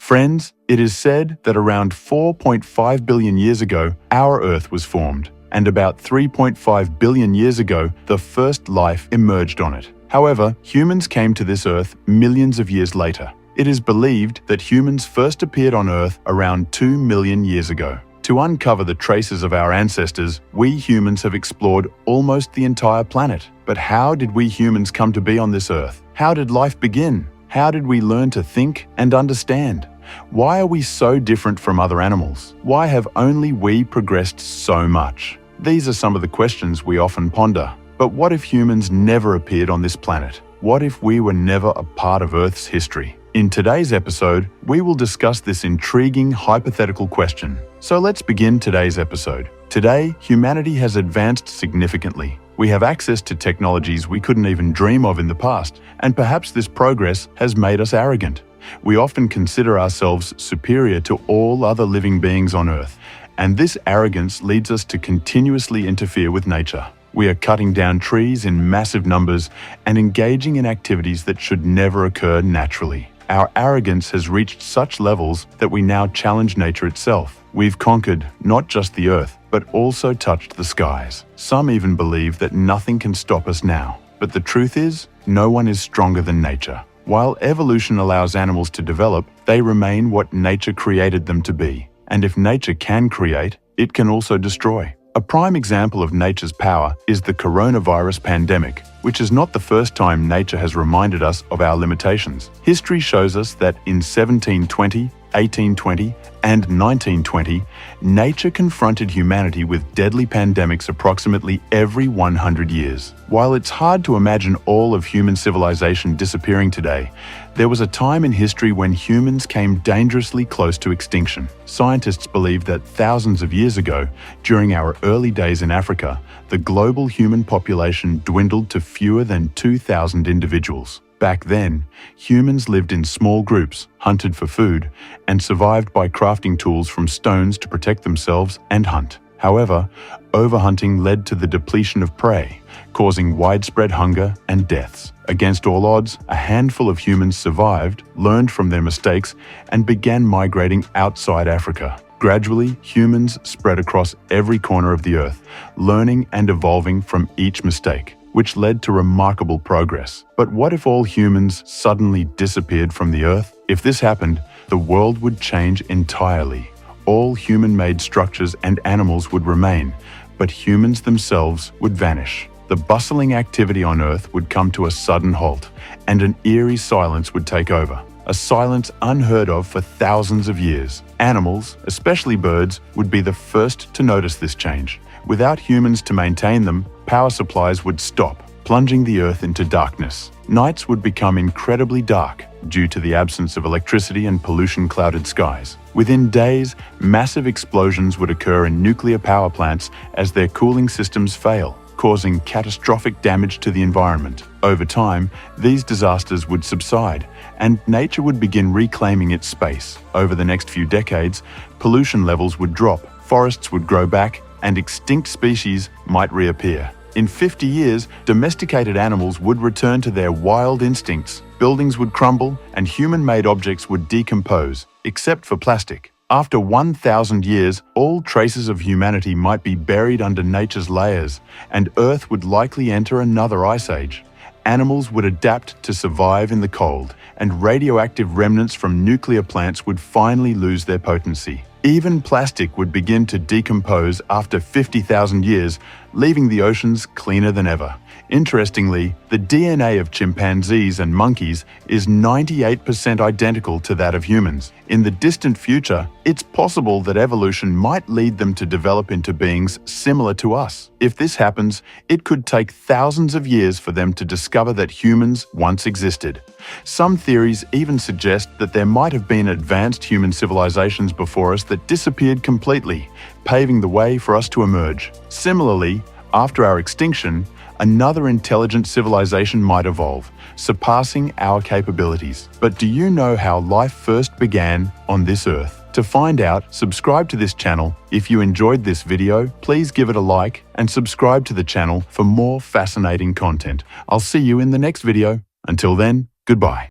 Friends, it is said that around 4.5 billion years ago, our Earth was formed, and about 3.5 billion years ago, the first life emerged on it. However, humans came to this Earth millions of years later. It is believed that humans first appeared on Earth around 2 million years ago. To uncover the traces of our ancestors, we humans have explored almost the entire planet. But how did we humans come to be on this Earth? How did life begin? How did we learn to think and understand? Why are we so different from other animals? Why have only we progressed so much? These are some of the questions we often ponder. But what if humans never appeared on this planet? What if we were never a part of Earth's history? In today's episode, we will discuss this intriguing hypothetical question. So let's begin today's episode. Today, humanity has advanced significantly. We have access to technologies we couldn't even dream of in the past, and perhaps this progress has made us arrogant. We often consider ourselves superior to all other living beings on Earth, and this arrogance leads us to continuously interfere with nature. We are cutting down trees in massive numbers and engaging in activities that should never occur naturally. Our arrogance has reached such levels that we now challenge nature itself. We've conquered not just the Earth, but also touched the skies. Some even believe that nothing can stop us now. But the truth is, no one is stronger than nature. While evolution allows animals to develop, they remain what nature created them to be. And if nature can create, it can also destroy. A prime example of nature's power is the coronavirus pandemic, which is not the first time nature has reminded us of our limitations. History shows us that in 1720, 1820, and 1920, nature confronted humanity with deadly pandemics approximately every 100 years. While it's hard to imagine all of human civilization disappearing today, there was a time in history when humans came dangerously close to extinction. Scientists believe that thousands of years ago, during our early days in Africa, the global human population dwindled to fewer than 2,000 individuals. Back then, humans lived in small groups, hunted for food, and survived by crafting tools from stones to protect themselves and hunt. However, overhunting led to the depletion of prey, causing widespread hunger and deaths. Against all odds, a handful of humans survived, learned from their mistakes, and began migrating outside Africa. Gradually, humans spread across every corner of the Earth, learning and evolving from each mistake, which led to remarkable progress. But what if all humans suddenly disappeared from the Earth? If this happened, the world would change entirely. All human-made structures and animals would remain, but humans themselves would vanish. The bustling activity on Earth would come to a sudden halt, and an eerie silence would take over. A silence unheard of for thousands of years. Animals, especially birds, would be the first to notice this change. Without humans to maintain them, power supplies would stop, plunging the Earth into darkness. Nights would become incredibly dark due to the absence of electricity and pollution-clouded skies. Within days, massive explosions would occur in nuclear power plants as their cooling systems fail, causing catastrophic damage to the environment. Over time, these disasters would subside, and nature would begin reclaiming its space. Over the next few decades, pollution levels would drop, forests would grow back, and extinct species might reappear. In 50 years, domesticated animals would return to their wild instincts, buildings would crumble, and human-made objects would decompose, except for plastic. After 1,000 years, all traces of humanity might be buried under nature's layers, and Earth would likely enter another ice age. Animals would adapt to survive in the cold, and radioactive remnants from nuclear plants would finally lose their potency. Even plastic would begin to decompose after 50,000 years, leaving the oceans cleaner than ever. Interestingly, the DNA of chimpanzees and monkeys is 98% identical to that of humans. In the distant future, it's possible that evolution might lead them to develop into beings similar to us. If this happens, it could take thousands of years for them to discover that humans once existed. Some theories even suggest that there might have been advanced human civilizations before us that disappeared completely, paving the way for us to emerge. Similarly, after our extinction, another intelligent civilization might evolve, surpassing our capabilities. But do you know how life first began on this Earth? To find out, subscribe to this channel. If you enjoyed this video, please give it a like and subscribe to the channel for more fascinating content. I'll see you in the next video. Until then, goodbye.